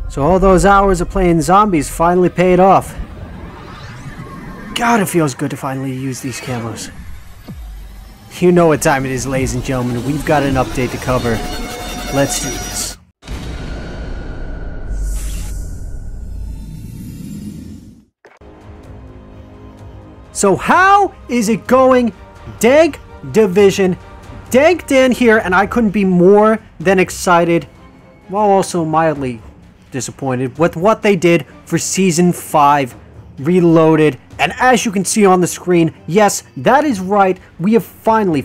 So all those hours of playing zombies finally paid off. God, it feels good to finally use these camos. You know what time it is, ladies and gentlemen. We've got an update to cover. Let's do this. So how is it going? Dank Division. Dank Dan here, and I couldn't be more than excited, while also mildly disappointed with what they did for Season 5 Reloaded. And as you can see on the screen, yes, that is right, we have finally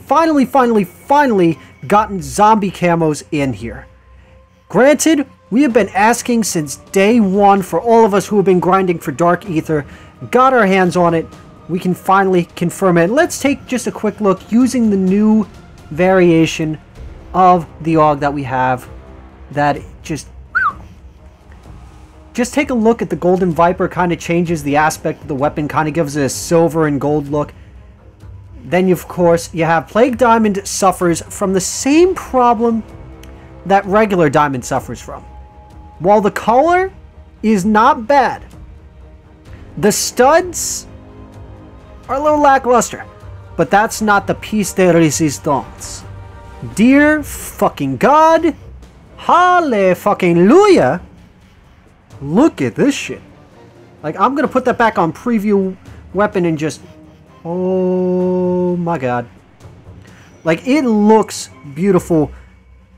gotten zombie camos in here. Granted, we have been asking since day one for all of us who have been grinding for Dark Aether, got our hands on it, we can finally confirm it. Let's take just a quick look using the new variation of the AUG that we have that just take a look at the Golden Viper. Kind of changes the aspect of the weapon, kind of gives it a silver and gold look. Then, of course, you have Plague Diamond suffers from the same problem that regular Diamond suffers from. While the color is not bad, the studs are a little lackluster. But that's not the piece de resistance. Dear fucking God, hallelujah. Look at this shit. Like, I'm gonna put that back on preview weapon and just... oh my God. Like, it looks beautiful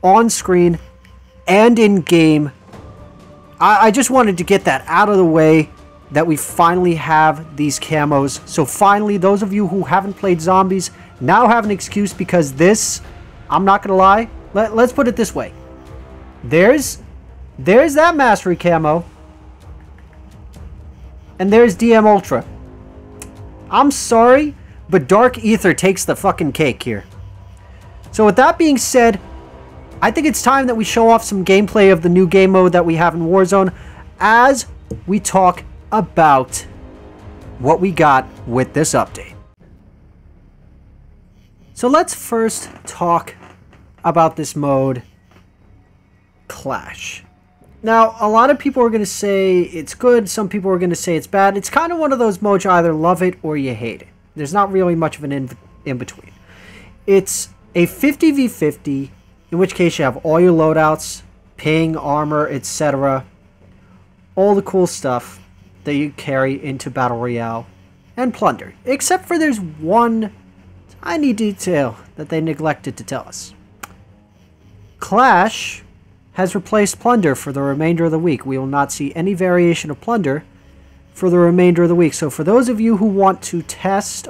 on screen and in game. I just wanted to get that out of the way, that we finally have these camos. So finally, those of you who haven't played zombies now have an excuse, because this, I'm not gonna lie, let's put it this way. There's that mastery camo, and there's DM Ultra. I'm sorry, but Dark Aether takes the fucking cake here. So with that being said, I think it's time that we show off some gameplay of the new game mode that we have in Warzone as we talk about what we got with this update. So let's first talk about this mode, Clash. Now, a lot of people are going to say it's good, some people are going to say it's bad. It's kind of one of those modes, you either love it or you hate it. There's not really much of an in-between. It's a 50v50, in which case you have all your loadouts, ping, armor, etc. All the cool stuff that you carry into Battle Royale and Plunder. Except for there's one tiny detail that they neglected to tell us. Clash has replaced Plunder for the remainder of the week. We will not see any variation of Plunder for the remainder of the week. So for those of you who want to test,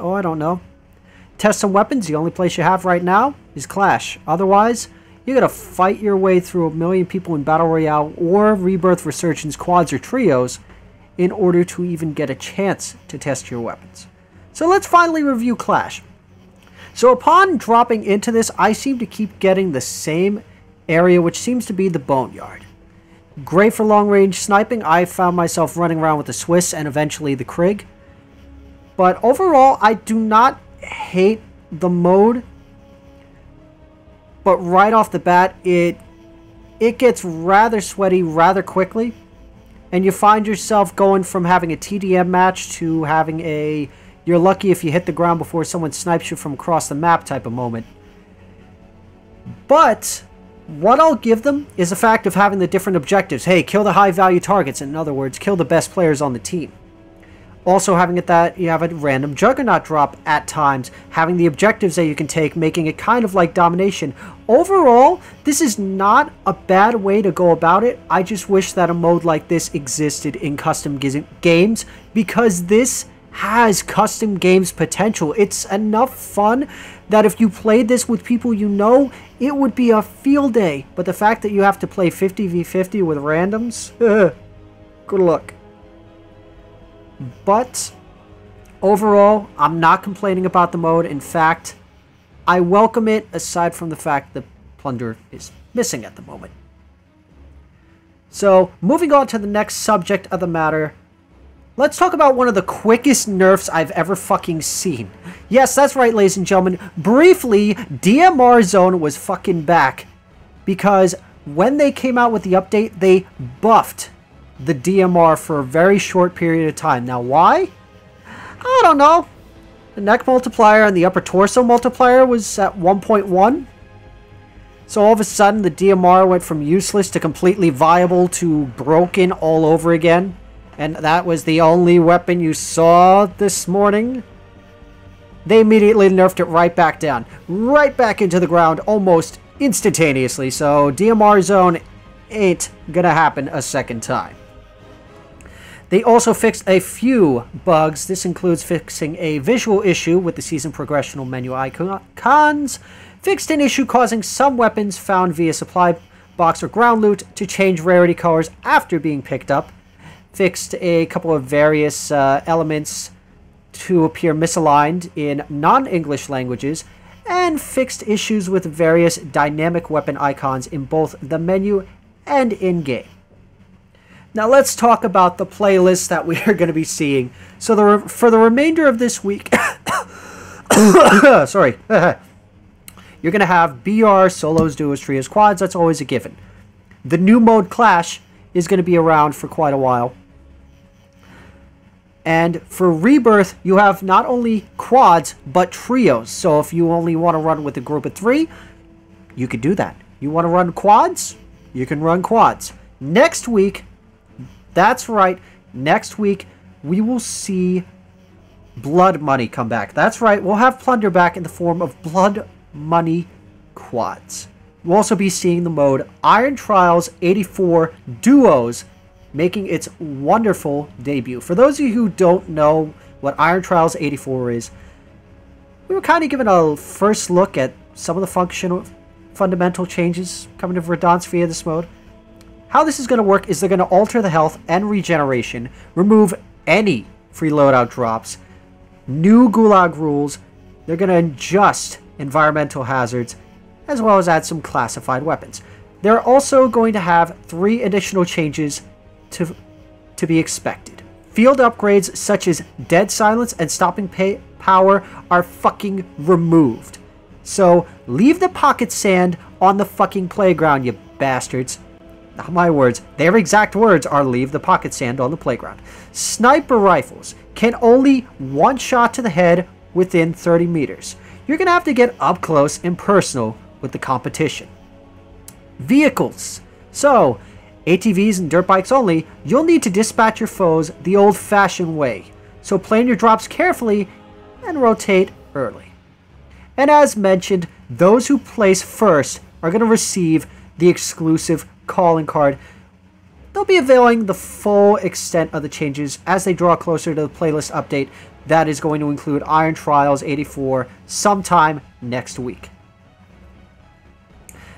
test some weapons, the only place you have right now is Clash. Otherwise, you gotta fight your way through 1 million people in Battle Royale or Rebirth Resurgence quads or trios in order to even get a chance to test your weapons. So let's finally review Clash. So upon dropping into this, I seem to keep getting the same area, which seems to be the Boneyard. Great for long-range sniping. I found myself running around with the Swiss and eventually the Krig. But overall, I do not hate the mode. But right off the bat, it gets rather sweaty rather quickly. And you find yourself going from having a TDM match to having a you're lucky if you hit the ground before someone snipes you from across the map type of moment. But what I'll give them is the fact of having the different objectives. Hey, kill the high value targets. In other words, kill the best players on the team. Also having it that you have a random juggernaut drop at times, having the objectives that you can take, making it kind of like domination. Overall, this is not a bad way to go about it. I just wish that a mode like this existed in custom games, because this has custom games potential. It's enough fun that if you played this with people you know, it would be a field day. But the fact that you have to play 50v50 with randoms, good luck. But overall, I'm not complaining about the mode. In fact, I welcome it, aside from the fact that Plunder is missing at the moment. So, moving on to the next subject of the matter, let's talk about one of the quickest nerfs I've ever fucking seen. Yes, that's right, ladies and gentlemen. Briefly, DMR Zone was fucking back, because when they came out with the update, they buffed the DMR for a very short period of time. Now, why? I don't know. The neck multiplier and the upper torso multiplier was at 1.1. So all of a sudden, the DMR went from useless to completely viable to broken all over again. And that was the only weapon you saw this morning. They immediately nerfed it right back down. Right back into the ground almost instantaneously. So DMR zone ain't gonna happen a second time. They also fixed a few bugs. This includes fixing a visual issue with the season progressional menu icons, fixed an issue causing some weapons found via supply box or ground loot to change rarity colors after being picked up, fixed a couple of various elements to appear misaligned in non-English languages, and fixed issues with various dynamic weapon icons in both the menu and in-game. Now let's talk about the playlist that we are going to be seeing. So for the remainder of this week, sorry, you're going to have BR, solos, duos, trios, quads. That's always a given. The new mode Clash is going to be around for quite a while. And for Rebirth, you have not only quads, but trios. So if you only want to run with a group of 3, you could do that. You want to run quads? You can run quads. Next week, that's right, next week, we will see Blood Money come back. That's right, we'll have Plunder back in the form of Blood Money quads. We'll also be seeing the mode Iron Trials 84 Duos making its wonderful debut. For those of you who don't know what Iron Trials 84 is, we were kind of given a first look at some of the fundamental changes coming to Verdansk via this mode. How this is going to work is they're going to alter the health and regeneration, remove any free loadout drops, new Gulag rules, they're going to adjust environmental hazards, as well as add some classified weapons. They're also going to have 3 additional changes to be expected. Field upgrades such as Dead Silence and Stopping Power are fucking removed. So leave the pocket sand on the fucking playground, you bastards. Not my words. Their exact words are leave the pocket sand on the playground. Sniper rifles can only one shot to the head within 30 meters. You're going to have to get up close and personal with the competition. Vehicles. So, ATVs and dirt bikes only, you'll need to dispatch your foes the old-fashioned way. So plan your drops carefully and rotate early. And as mentioned, those who place first are going to receive the exclusive calling card. They'll be availing the full extent of the changes as they draw closer to the playlist update that is going to include Iron Trials 84 sometime next week.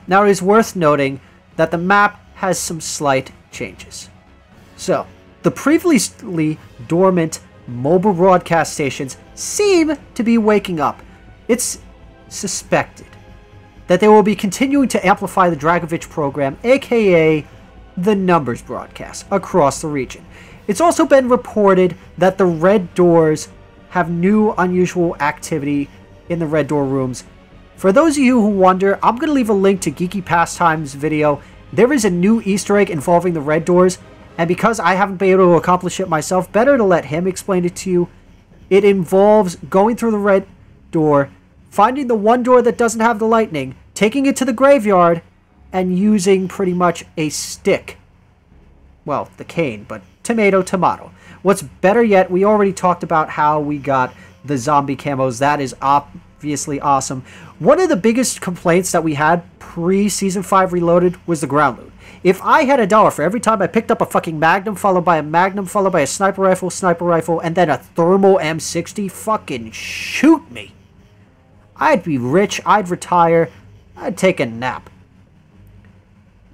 Now it is worth noting that the map has some slight changes. So, the previously dormant mobile broadcast stations seem to be waking up. It's suspected that they will be continuing to amplify the Dragovich program, aka the numbers broadcast, across the region. It's also been reported that the Red Doors have new unusual activity in the Red Door rooms. For those of you who wonder, I'm going to leave a link to Geeky Pastimes' video. There is a new Easter egg involving the Red Doors, and because I haven't been able to accomplish it myself, better to let him explain it to you. It involves going through the Red Door, finding the one door that doesn't have the lightning, taking it to the graveyard, and using pretty much a stick. Well, the cane, but tomato. What's better yet, we already talked about how we got the zombie camos. That is obviously awesome. One of the biggest complaints that we had pre-Season 5 Reloaded was the ground loot. If I had $1 for every time I picked up a fucking Magnum, followed by a sniper rifle, and then a thermal M60, fucking shoot me. I'd be rich, I'd retire, I'd take a nap.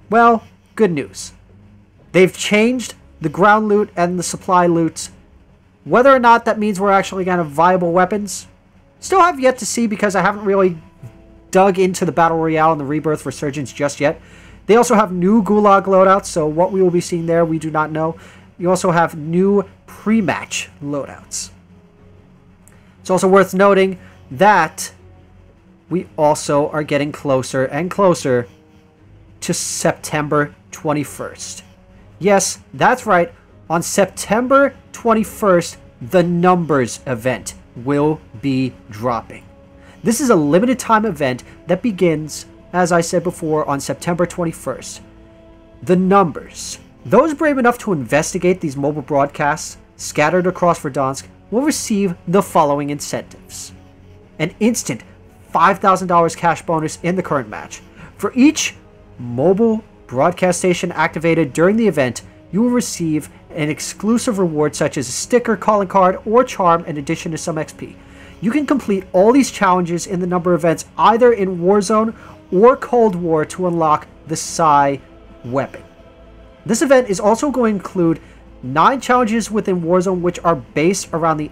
Well, good news. They've changed the ground loot and the supply loots. Whether or not that means we're actually going to have viable weapons, still have yet to see because I haven't really dug into the Battle Royale and the Rebirth Resurgence just yet. They also have new Gulag loadouts, so what we will be seeing there, we do not know. You also have new pre-match loadouts. It's also worth noting that we also are getting closer and closer to September 21st. Yes, that's right. On September 21st, the Numbers event will be dropping. This is a limited time event that begins, as I said before, on September 21st. The Numbers. Those brave enough to investigate these mobile broadcasts scattered across Verdansk will receive the following incentives. An instant $5,000 cash bonus in the current match. For each mobile broadcast station activated during the event, you will receive an exclusive reward such as a sticker, calling card, or charm in addition to some XP. You can complete all these challenges in the number events either in Warzone or Cold War to unlock the Psi weapon. This event is also going to include 9 challenges within Warzone which are based around the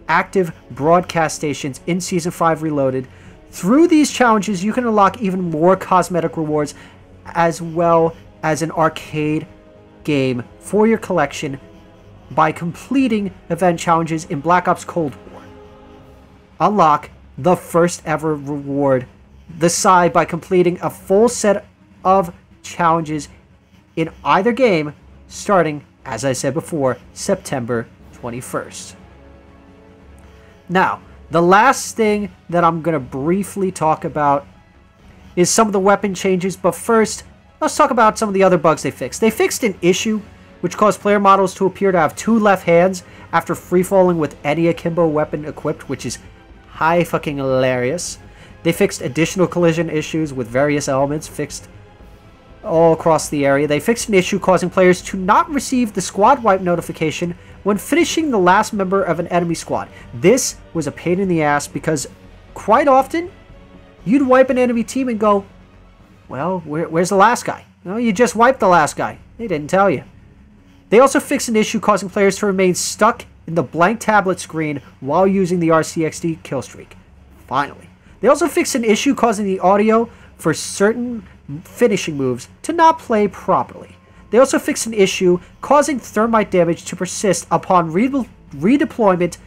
active broadcast stations in Season 5 Reloaded. Through these challenges, you can unlock even more cosmetic rewards as well as an arcade game for your collection by completing event challenges in Black Ops Cold War. Unlock the first ever reward, the Psi, by completing a full set of challenges in either game starting, as I said before, September 21st. Now, the last thing that I'm going to briefly talk about is some of the weapon changes, but first, let's talk about some of the other bugs they fixed. They fixed an issue which caused player models to appear to have 2 left hands after free-falling with any akimbo weapon equipped, which is high fucking hilarious. They fixed additional collision issues with various elements fixed all across the area. They fixed an issue causing players to not receive the squad wipe notification when finishing the last member of an enemy squad. This was a pain in the ass because quite often you'd wipe an enemy team and go, well, where's the last guy? No, you just wiped the last guy. They didn't tell you. They also fixed an issue causing players to remain stuck in the blank tablet screen while using the RCXD kill streak. Finally. They also fixed an issue causing the audio for certain finishing moves to not play properly. They also fixed an issue causing thermite damage to persist upon redeployment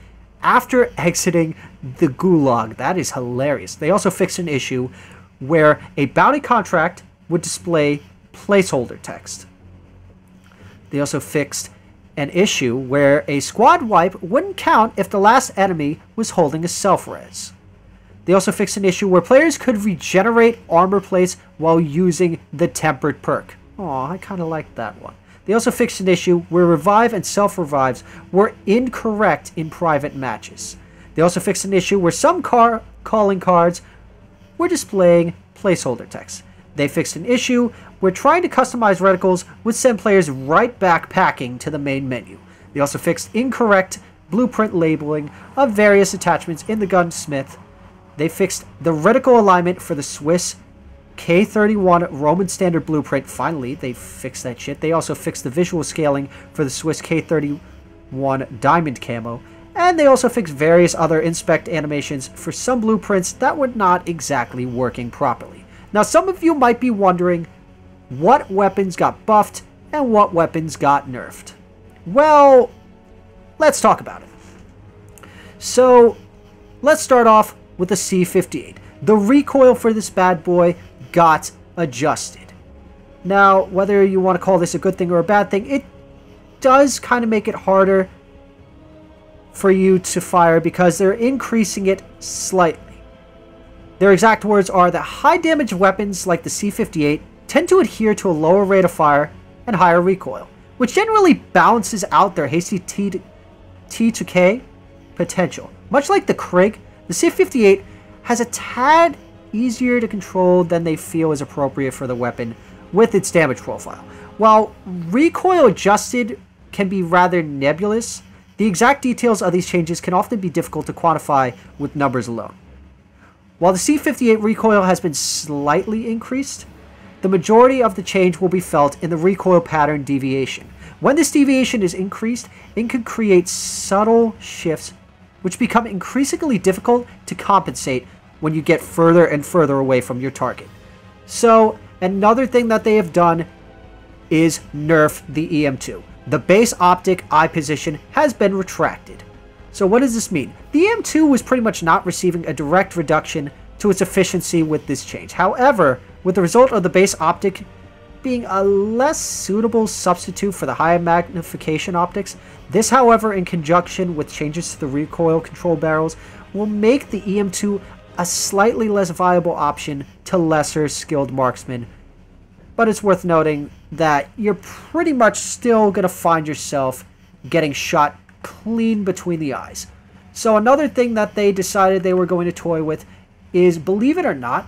after exiting the gulag. That is hilarious. They also fixed an issue where a bounty contract would display placeholder text. They also fixed an issue where a squad wipe wouldn't count if the last enemy was holding a self-res. They also fixed an issue where players could regenerate armor plates while using the tempered perk. Aw, I kind of liked that one. They also fixed an issue where revive and self-revives were incorrect in private matches. They also fixed an issue where some calling cards were displaying placeholder text. They fixed an issue where trying to customize reticles would send players right back packing to the main menu. They also fixed incorrect blueprint labeling of various attachments in the gunsmith. They fixed the reticle alignment for the Swiss K31 Roman Standard blueprint. Finally, they fixed that shit. They also fixed the visual scaling for the Swiss K31 Diamond Camo. And they also fixed various other inspect animations for some blueprints that were not exactly working properly. Now, some of you might be wondering what weapons got buffed and what weapons got nerfed. Well, let's talk about it. So, let's start off with the C58. The recoil for this bad boy got adjusted. Now, whether you want to call this a good thing or a bad thing, it does kind of make it harder for you to fire because they're increasing it slightly. Their exact words are that high damage weapons like the C58 tend to adhere to a lower rate of fire and higher recoil, which generally balances out their hasty T to K potential. Much like the Krig, the C58 has a tad easier to control than they feel is appropriate for the weapon with its damage profile. While recoil adjusted can be rather nebulous, the exact details of these changes can often be difficult to quantify with numbers alone. While the C58 recoil has been slightly increased, the majority of the change will be felt in the recoil pattern deviation. When this deviation is increased, it can create subtle shifts which become increasingly difficult to compensate when you get further and further away from your target. So, another thing that they have done is nerf the EM2. The base optic eye position has been retracted. So what does this mean? The EM2 was pretty much not receiving a direct reduction to its efficiency with this change. However, with the result of the base optic being a less suitable substitute for the high magnification optics. This, however, in conjunction with changes to the recoil control barrels, will make the EM2 a slightly less viable option to lesser skilled marksmen. But it's worth noting that you're pretty much still going to find yourself getting shot clean between the eyes. So another thing that they decided they were going to toy with is, believe it or not,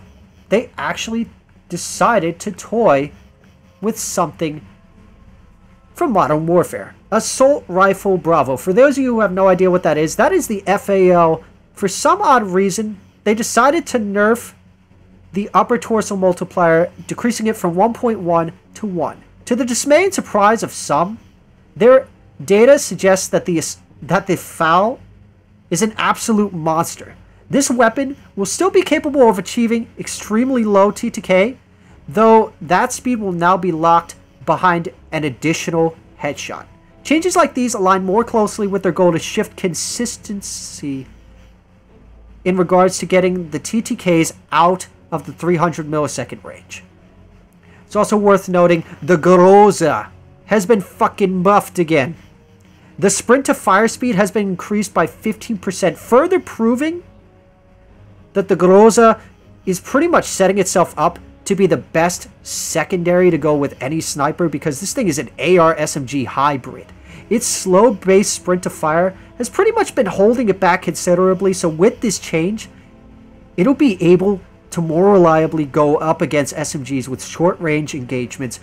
they actually decided to toy with something from Modern Warfare. Assault Rifle Bravo. For those of you who have no idea what that is the FAL. For some odd reason, they decided to nerf the upper torso multiplier, decreasing it from 1.1 to 1. To the dismay and surprise of some, their data suggests that the FAL is an absolute monster. This weapon will still be capable of achieving extremely low TTK, though that speed will now be locked behind an additional headshot. Changes like these align more closely with their goal to shift consistency in regards to getting the TTKs out of the 300 millisecond range. It's also worth noting the Groza has been fucking buffed again. The sprint to fire speed has been increased by 15%, further proving that the Groza is pretty much setting itself up to be the best secondary to go with any sniper, because this thing is an AR SMG hybrid. Its slow base sprint to fire has pretty much been holding it back considerably, so with this change, it'll be able to more reliably go up against SMGs with short range engagements.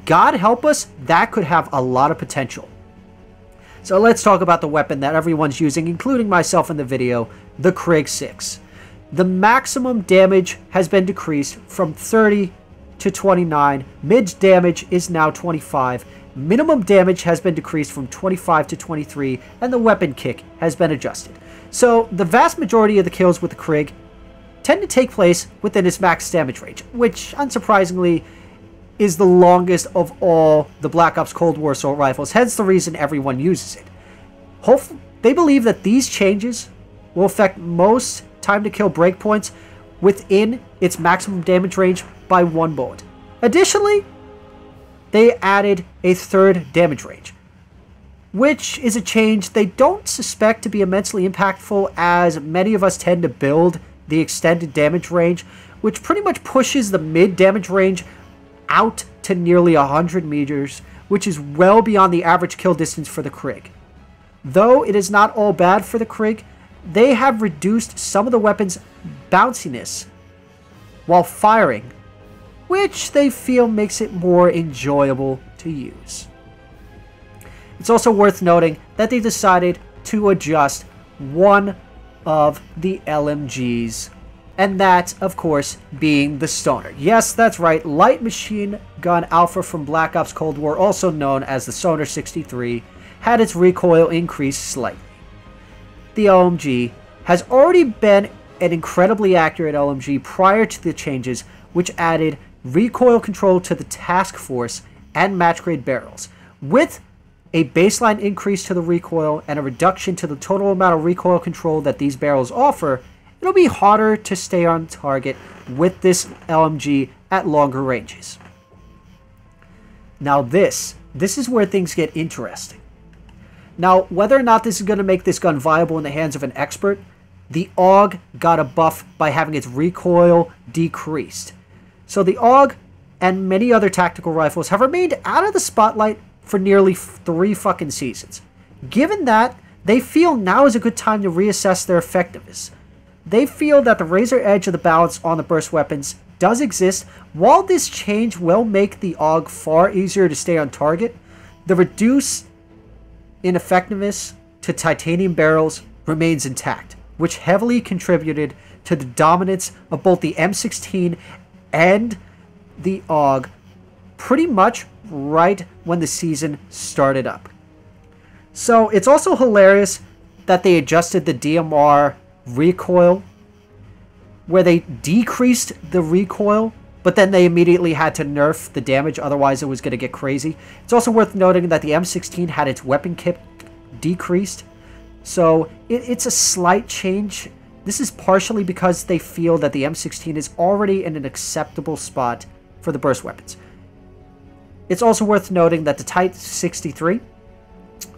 God help us, that could have a lot of potential. So let's talk about the weapon that everyone's using, including myself in the video, the Krig 6. The maximum damage has been decreased from 30 to 29. Mid damage is now 25. Minimum damage has been decreased from 25 to 23, and the weapon kick has been adjusted. So the vast majority of the kills with the Krig tend to take place within its max damage range, which unsurprisingly is the longest of all the Black Ops Cold War assault rifles, hence the reason everyone uses it. Hopefully, they believe that these changes will affect most time to kill breakpoints within its maximum damage range by 1 bullet. Additionally, they added a third damage range, which is a change they don't suspect to be immensely impactful, as many of us tend to build the extended damage range, which pretty much pushes the mid damage range out to nearly 100 meters, which is well beyond the average kill distance for the Krig. Though it is not all bad for the Krig, they have reduced some of the weapon's bounciness while firing, which they feel makes it more enjoyable to use. It's also worth noting that they decided to adjust one of the LMGs, and that, of course, being the Stoner. Yes, that's right, Light Machine Gun Alpha from Black Ops Cold War, also known as the Stoner 63, had its recoil increased slightly. The LMG has already been an incredibly accurate LMG prior to the changes, which added recoil control to the task force and match grade barrels. With a baseline increase to the recoil and a reduction to the total amount of recoil control that these barrels offer, it'll be harder to stay on target with this LMG at longer ranges. Now this is where things get interesting. Now, whether or not this is going to make this gun viable in the hands of an expert, the AUG got a buff by having its recoil decreased. So the AUG and many other tactical rifles have remained out of the spotlight for nearly 3 fucking seasons. Given that, they feel now is a good time to reassess their effectiveness. They feel that the razor edge of the balance on the burst weapons does exist. While this change will make the AUG far easier to stay on target, the reduce in effectiveness to titanium barrels remains intact, which heavily contributed to the dominance of both the M16 and the AUG pretty much right when the season started up. So it's also hilarious that they adjusted the DMR recoil, where they decreased the recoil, but then they immediately had to nerf the damage, otherwise it was going to get crazy. It's also worth noting that the M16 had its weapon kit decreased, so it's a slight change. This is partially because they feel that the M16 is already in an acceptable spot for the burst weapons. It's also worth noting that the Type 63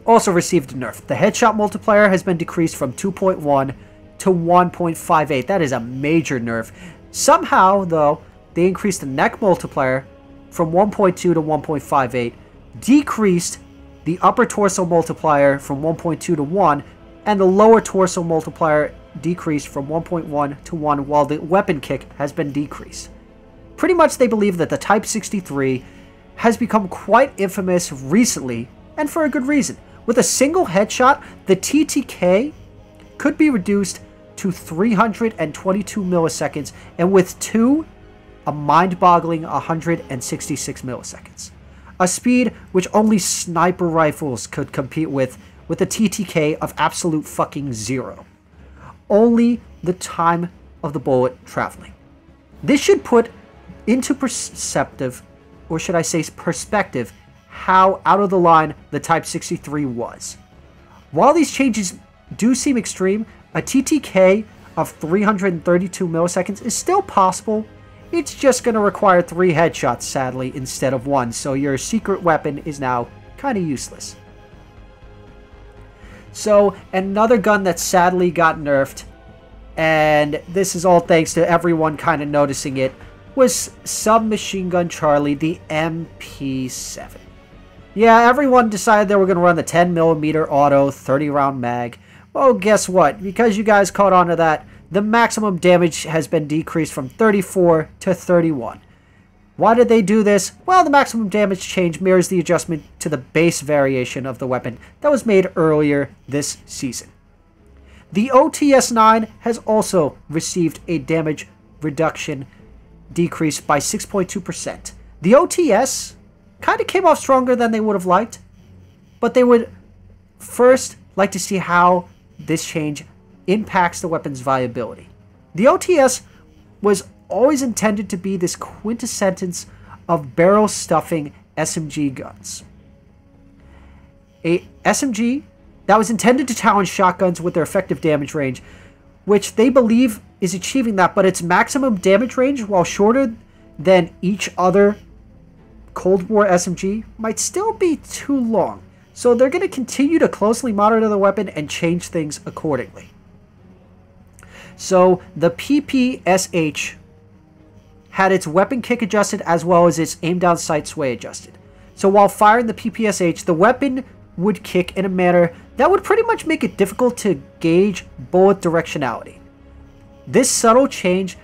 also received a nerf. The headshot multiplier has been decreased from 2.1 to 1.58. That is a major nerf. Somehow, though, they increased the neck multiplier from 1.2 to 1.58, decreased the upper torso multiplier from 1.2 to 1, and the lower torso multiplier decreased from 1.1 to 1, while the weapon kick has been decreased. Pretty much they believe that the Type 63 has become quite infamous recently, and for a good reason. With a single headshot, the TTK could be reduced to 322 milliseconds, and with two, a mind-boggling 166 milliseconds. A speed which only sniper rifles could compete with a TTK of absolute fucking zero. Only the time of the bullet traveling. This should put into perspective, how out of the line the Type 63 was. While these changes do seem extreme, a TTK of 332 milliseconds is still possible. It's just going to require 3 headshots, sadly, instead of 1, so your secret weapon is now kind of useless. So, another gun that sadly got nerfed, and this is all thanks to everyone kind of noticing it, was Submachine Gun Charlie, the MP7. Yeah, everyone decided they were going to run the 10mm auto 30-round mag. Well, guess what? Because you guys caught on to that, the maximum damage has been decreased from 34 to 31. Why did they do this? Well, the maximum damage change mirrors the adjustment to the base variation of the weapon that was made earlier this season. The OTS-9 has also received a damage reduction decrease by 6.2%. The OTS kind of came off stronger than they would have liked, but they would first like to see how this change impacts the weapon's viability. The OTS was always intended to be this quintessence of barrel stuffing SMG guns. A SMG that was intended to challenge shotguns with their effective damage range, which they believe is achieving that, but its maximum damage range, while shorter than each other Cold War SMG, might still be too long. So they're going to continue to closely monitor the weapon and change things accordingly. So the PPSH had its weapon kick adjusted as well as its aim down sight sway adjusted. So while firing the PPSH, the weapon would kick in a manner that would pretty much make it difficult to gauge bullet directionality. This subtle change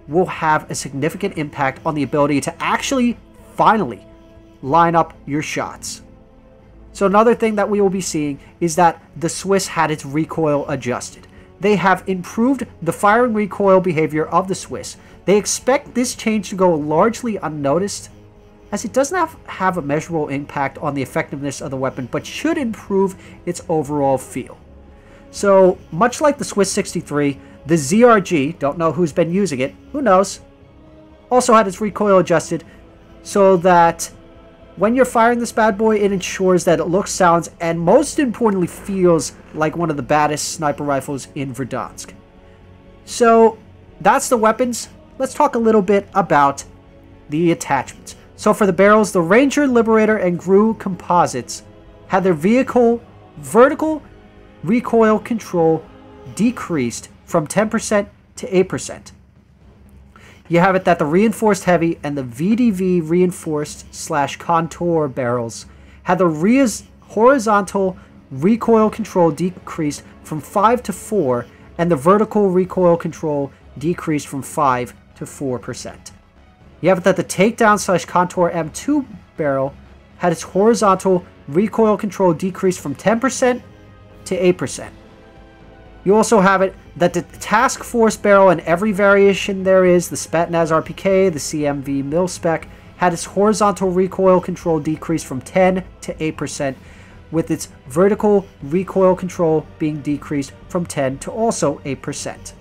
will have a significant impact on the ability to actually finally line up your shots. So another thing that we will be seeing is that the Swiss had its recoil adjusted. They have improved the firing recoil behavior of the Swiss. They expect this change to go largely unnoticed, as it does not have a measurable impact on the effectiveness of the weapon, but should improve its overall feel. So, much like the Swiss 63, the ZRG, don't know who's been using it, who knows, also had its recoil adjusted so that when you're firing this bad boy, it ensures that it looks, sounds, and most importantly feels like one of the baddest sniper rifles in Verdansk. So, that's the weapons. Let's talk a little bit about the attachments. So for the barrels, the Ranger, Liberator, and GRU composites had their vehicle vertical recoil control decreased from 10% to 8%. You have it that the Reinforced Heavy and the VDV Reinforced / Contour barrels had the horizontal recoil control decreased from 5 to 4, and the vertical recoil control decreased from 5 to 4%. You have it that the Takedown / Contour M2 barrel had its horizontal recoil control decreased from 10% to 8%. You also have it that the Task Force barrel and every variation there is, the Spetsnaz RPK, the CMV Mil-Spec, had its horizontal recoil control decreased from 10 to 8%, with its vertical recoil control being decreased from 10 to also 8%.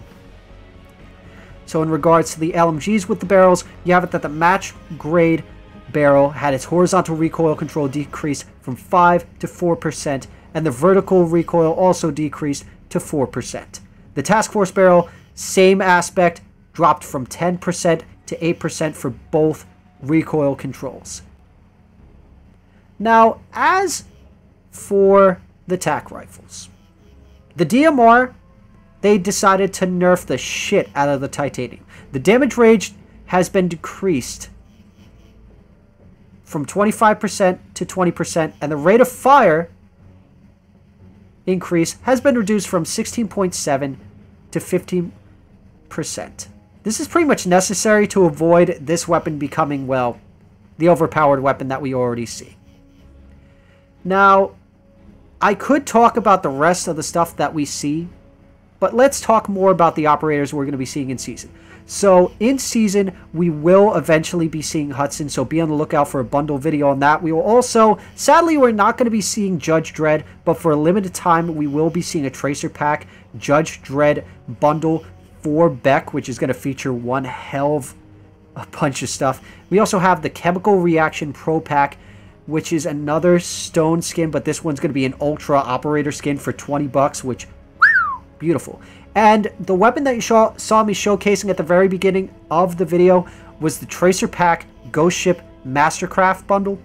So in regards to the LMGs with the barrels, you have it that the match grade barrel had its horizontal recoil control decreased from 5 to 4%, and the vertical recoil also decreased to 4%. The Task Force barrel, same aspect, dropped from 10% to 8% for both recoil controls. Now, as for the tac rifles, the DMR, they decided to nerf the shit out of the titanium. The damage range has been decreased from 25% to 20%, and the rate of fire increase has been reduced from 16.7 to 15%. This is pretty much necessary to avoid this weapon becoming, well, the overpowered weapon that we already see. Now, I could talk about the rest of the stuff that we see, but let's talk more about the operators we're going to be seeing in season. So, in season, we will eventually be seeing Hudson, so be on the lookout for a bundle video on that. We will also, sadly, we're not going to be seeing Judge Dredd, but for a limited time, we will be seeing a Tracer Pack Judge Dredd bundle for Beck, which is going to feature one hell of a bunch of stuff. We also have the Chemical Reaction Pro Pack, which is another stone skin, but this one's going to be an Ultra Operator skin for 20 bucks, which, beautiful. And the weapon that you saw me showcasing at the very beginning of the video was the Tracer Pack Ghost Ship Mastercraft bundle,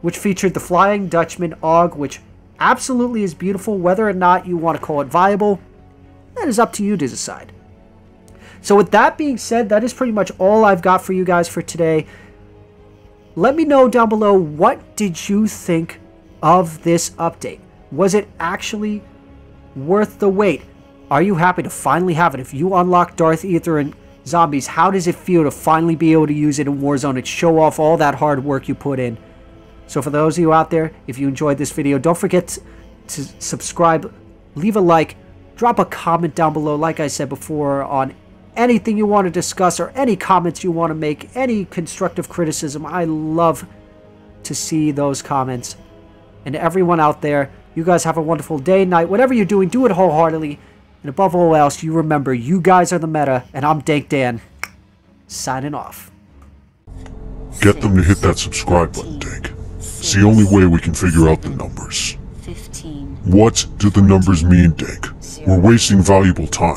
which featured the Flying Dutchman AUG, which absolutely is beautiful. Whether or not you want to call it viable, that is up to you to decide. So with that being said, that is pretty much all I've got for you guys for today. Let me know down below, what did you think of this update? Was it actually worth the wait? Are you happy to finally have it? If you unlock Dark Aether and zombies, how does it feel to finally be able to use it in Warzone and show off all that hard work you put in? So for those of you out there, if you enjoyed this video, don't forget to subscribe, leave a like, drop a comment down below, like I said before, on anything you want to discuss or any comments you want to make, any constructive criticism. I love to see those comments. And everyone out there, you guys have a wonderful day, night, whatever you're doing, do it wholeheartedly. And above all else, you remember, you guys are the meta, and I'm Dank Dan, signing off. Get them to hit that subscribe button, Dank. It's the only way we can figure out the numbers. 15. What do the numbers mean, Dank? We're wasting valuable time.